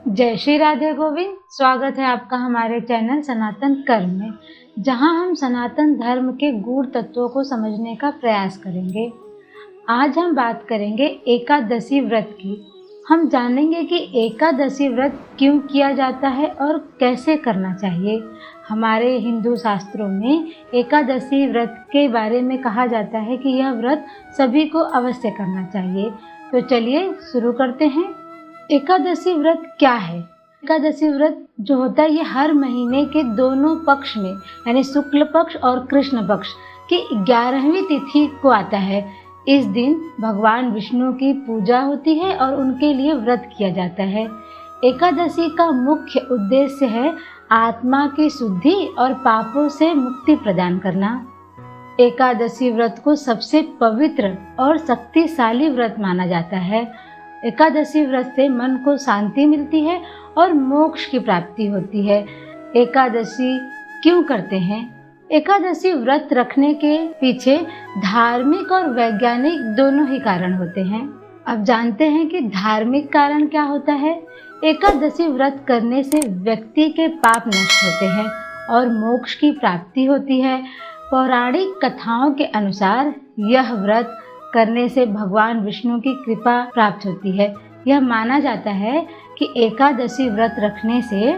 जय श्री राधे गोविंद। स्वागत है आपका हमारे चैनल सनातन कर्म में, जहां हम सनातन धर्म के गूढ़ तत्वों को समझने का प्रयास करेंगे। आज हम बात करेंगे एकादशी व्रत की। हम जानेंगे कि एकादशी व्रत क्यों किया जाता है और कैसे करना चाहिए। हमारे हिंदू शास्त्रों में एकादशी व्रत के बारे में कहा जाता है कि यह व्रत सभी को अवश्य करना चाहिए। तो चलिए शुरू करते हैं। एकादशी व्रत क्या है? एकादशी व्रत जो होता है ये हर महीने के दोनों पक्ष में यानी शुक्ल पक्ष और कृष्ण पक्ष की 11वीं तिथि को आता है। इस दिन भगवान विष्णु की पूजा होती है और उनके लिए व्रत किया जाता है। एकादशी का मुख्य उद्देश्य है आत्मा की शुद्धि और पापों से मुक्ति प्रदान करना। एकादशी व्रत को सबसे पवित्र और शक्तिशाली व्रत माना जाता है। एकादशी व्रत से मन को शांति मिलती है और मोक्ष की प्राप्ति होती है। एकादशी क्यों करते हैं? एकादशी व्रत रखने के पीछे धार्मिक और वैज्ञानिक दोनों ही कारण होते हैं। अब जानते हैं कि धार्मिक कारण क्या होता है। एकादशी व्रत करने से व्यक्ति के पाप नष्ट होते हैं और मोक्ष की प्राप्ति होती है। पौराणिक कथाओं के अनुसार यह व्रत करने से भगवान विष्णु की कृपा प्राप्त होती है। यह माना जाता है कि एकादशी व्रत रखने से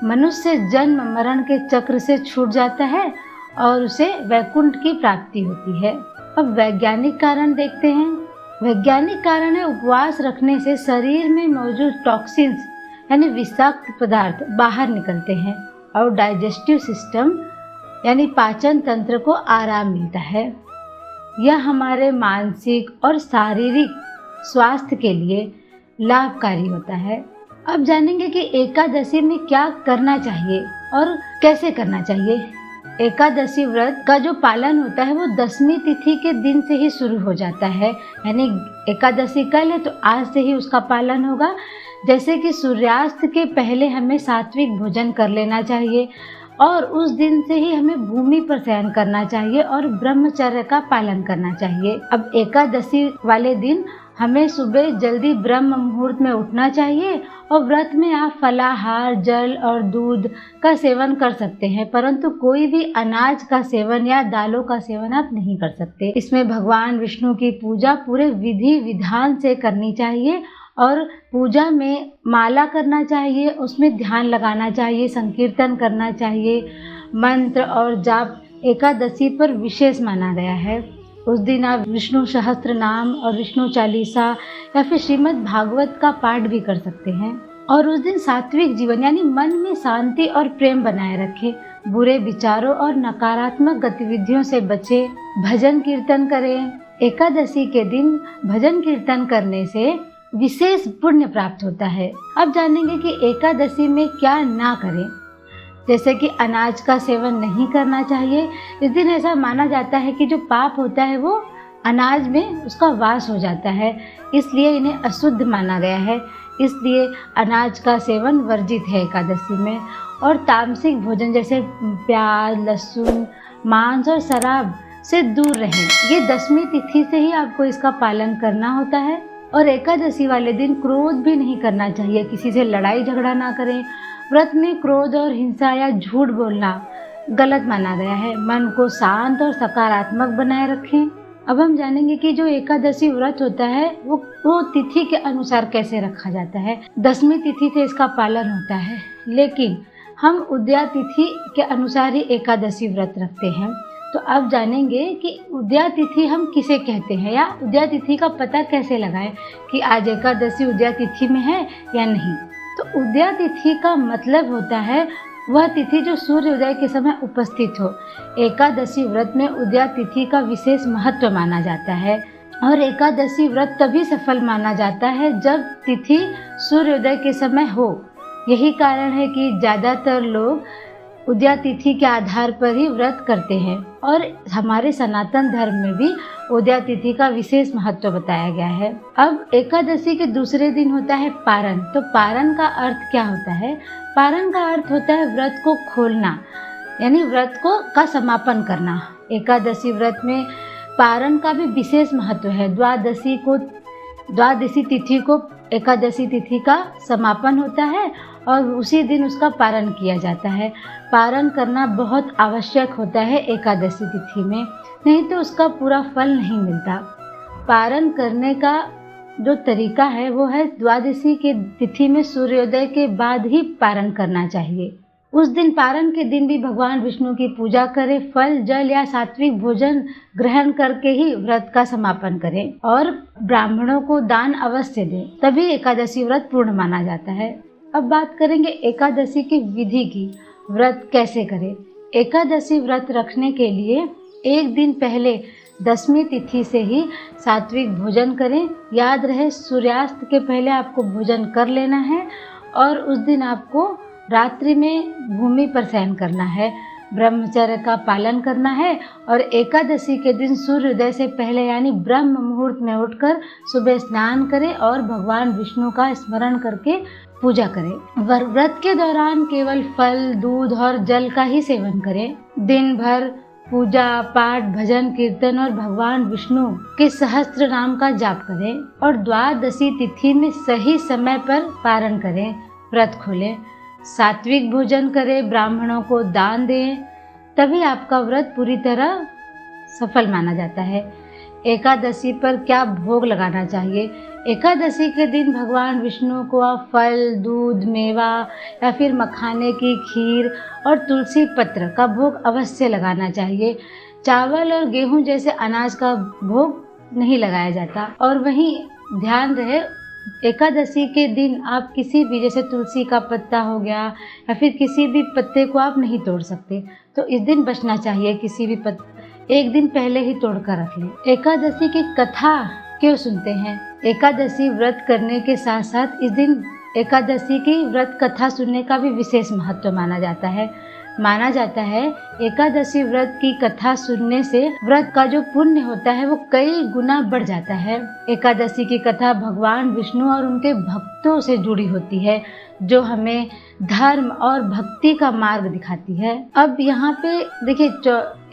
मनुष्य जन्म मरण के चक्र से छूट जाता है और उसे वैकुंठ की प्राप्ति होती है। अब वैज्ञानिक कारण देखते हैं। वैज्ञानिक कारण है उपवास रखने से शरीर में मौजूद टॉक्सिन्स यानी विषाक्त पदार्थ बाहर निकलते हैं और डाइजेस्टिव सिस्टम यानी पाचन तंत्र को आराम मिलता है। यह हमारे मानसिक और शारीरिक स्वास्थ्य के लिए लाभकारी होता है। अब जानेंगे कि एकादशी में क्या करना चाहिए और कैसे करना चाहिए। एकादशी व्रत का जो पालन होता है वो 10वीं तिथि के दिन से ही शुरू हो जाता है। यानी एकादशी कल है तो आज से ही उसका पालन होगा। जैसे कि सूर्यास्त के पहले हमें सात्विक भोजन कर लेना चाहिए और उस दिन से ही हमें भूमि पर शयन करना चाहिए और ब्रह्मचर्य का पालन करना चाहिए। अब एकादशी वाले दिन हमें सुबह जल्दी ब्रह्म मुहूर्त में उठना चाहिए और व्रत में आप फलाहार, जल और दूध का सेवन कर सकते हैं, परंतु कोई भी अनाज का सेवन या दालों का सेवन आप नहीं कर सकते। इसमें भगवान विष्णु की पूजा पूरे विधि विधान से करनी चाहिए और पूजा में माला करना चाहिए, उसमें ध्यान लगाना चाहिए, संकीर्तन करना चाहिए। मंत्र और जाप एकादशी पर विशेष माना गया है। उस दिन आप विष्णु सहस्त्र नाम और विष्णु चालीसा या फिर श्रीमद् भागवत का पाठ भी कर सकते हैं। और उस दिन सात्विक जीवन यानी मन में शांति और प्रेम बनाए रखें। बुरे विचारों और नकारात्मक गतिविधियों से बचें। भजन कीर्तन करें। एकादशी के दिन भजन कीर्तन करने से विशेष पुण्य प्राप्त होता है। अब जानेंगे कि एकादशी में क्या ना करें। जैसे कि अनाज का सेवन नहीं करना चाहिए। इस दिन ऐसा माना जाता है कि जो पाप होता है वो अनाज में उसका वास हो जाता है, इसलिए इन्हें अशुद्ध माना गया है। इसलिए अनाज का सेवन वर्जित है एकादशी में। और तामसिक भोजन जैसे प्याज, लहसुन, मांस और शराब से दूर रहें। ये 10वीं तिथि से ही आपको इसका पालन करना होता है। और एकादशी वाले दिन क्रोध भी नहीं करना चाहिए, किसी से लड़ाई झगड़ा ना करें। व्रत में क्रोध और हिंसा या झूठ बोलना गलत माना गया है। मन को शांत और सकारात्मक बनाए रखें। अब हम जानेंगे कि जो एकादशी व्रत होता है वो तिथि के अनुसार कैसे रखा जाता है। 10वीं तिथि से इसका पालन होता है, लेकिन हम उदया तिथि के अनुसार ही एकादशी व्रत रखते हैं। तो अब जानेंगे कि उदया तिथि हम किसे कहते हैं या उदया तिथि का पता कैसे लगाएं कि आज एकादशी उदया तिथि में है या नहीं। तो उदया तिथि का मतलब होता है वह तिथि जो सूर्योदय के समय उपस्थित हो। एकादशी व्रत में उदया तिथि का विशेष महत्व माना जाता है और एकादशी व्रत तभी सफल माना जाता है जब तिथि सूर्योदय के समय हो। यही कारण है कि ज़्यादातर लोग उदया तिथि के आधार पर ही व्रत करते हैं और हमारे सनातन धर्म में भी उदया तिथि का विशेष महत्व बताया गया है। अब एकादशी के दूसरे दिन होता है पारण। तो पारण का अर्थ क्या होता है? पारण का अर्थ होता है व्रत को खोलना यानी व्रत का समापन करना। एकादशी व्रत में पारण का भी विशेष महत्व है। द्वादशी तिथि को एकादशी तिथि का समापन होता है और उसी दिन उसका पारण किया जाता है। पारण करना बहुत आवश्यक होता है एकादशी तिथि में, नहीं तो उसका पूरा फल नहीं मिलता। पारण करने का जो तरीका है वो है द्वादशी के तिथि में सूर्योदय के बाद ही पारण करना चाहिए। उस दिन पारण के दिन भी भगवान विष्णु की पूजा करें, फल जल या सात्विक भोजन ग्रहण करके ही व्रत का समापन करें और ब्राह्मणों को दान अवश्य दें, तभी एकादशी व्रत पूर्ण माना जाता है। अब बात करेंगे एकादशी की विधि की। व्रत कैसे करें? एकादशी व्रत रखने के लिए एक दिन पहले 10वीं तिथि से ही सात्विक भोजन करें। याद रहे सूर्यास्त के पहले आपको भोजन कर लेना है और उस दिन आपको रात्रि में भूमि पर शयन करना है, ब्रह्मचर्य का पालन करना है और एकादशी के दिन सूर्योदय से पहले यानी ब्रह्म मुहूर्त में उठकर सुबह स्नान करें और भगवान विष्णु का स्मरण करके पूजा करें। व्रत के दौरान केवल फल, दूध और जल का ही सेवन करें। दिन भर पूजा पाठ, भजन कीर्तन और भगवान विष्णु के सहस्त्र नाम का जाप करें और द्वादशी तिथि में सही समय पर पारण करें, व्रत खोलें, सात्विक भोजन करें, ब्राह्मणों को दान दें, तभी आपका व्रत पूरी तरह सफल माना जाता है। एकादशी पर क्या भोग लगाना चाहिए? एकादशी के दिन भगवान विष्णु को आप फल, दूध, मेवा या फिर मखाने की खीर और तुलसी पत्र का भोग अवश्य लगाना चाहिए। चावल और गेहूं जैसे अनाज का भोग नहीं लगाया जाता। और वहीं ध्यान रहे, एकादशी के दिन आप किसी भी, जैसे तुलसी का पत्ता हो गया या फिर किसी भी पत्ते को आप नहीं तोड़ सकते, तो इस दिन बचना चाहिए। किसी भी एक दिन पहले ही तोड़ कर रख लें। एकादशी की कथा क्यों सुनते हैं? एकादशी व्रत करने के साथ साथ इस दिन एकादशी की व्रत कथा सुनने का भी विशेष महत्व माना जाता है। माना जाता है एकादशी व्रत की कथा सुनने से व्रत का जो पुण्य होता है वो कई गुना बढ़ जाता है। एकादशी की कथा भगवान विष्णु और उनके भक्तों से जुड़ी होती है, जो हमें धर्म और भक्ति का मार्ग दिखाती है। अब यहाँ पे देखिए,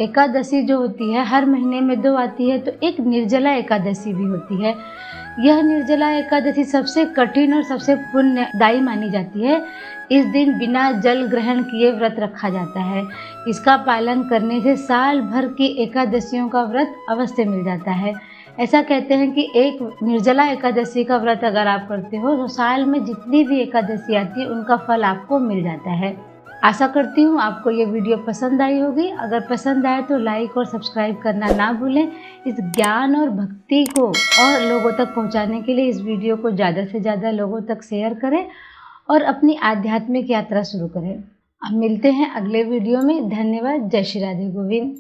एकादशी जो होती है हर महीने में 2 आती है, तो एक निर्जला एकादशी भी होती है। यह निर्जला एकादशी सबसे कठिन और सबसे पुण्यदायी मानी जाती है। इस दिन बिना जल ग्रहण किए व्रत रखा जाता है। इसका पालन करने से साल भर की एकादशियों का व्रत अवश्य मिल जाता है। ऐसा कहते हैं कि एक निर्जला एकादशी का व्रत अगर आप करते हो तो साल में जितनी भी एकादशी आती है उनका फल आपको मिल जाता है। आशा करती हूँ आपको ये वीडियो पसंद आई होगी। अगर पसंद आए तो लाइक और सब्सक्राइब करना ना भूलें। इस ज्ञान और भक्ति को और लोगों तक पहुँचाने के लिए इस वीडियो को ज़्यादा से ज़्यादा लोगों तक शेयर करें और अपनी आध्यात्मिक यात्रा शुरू करें। अब मिलते हैं अगले वीडियो में। धन्यवाद। जय श्री राधे गोविंद।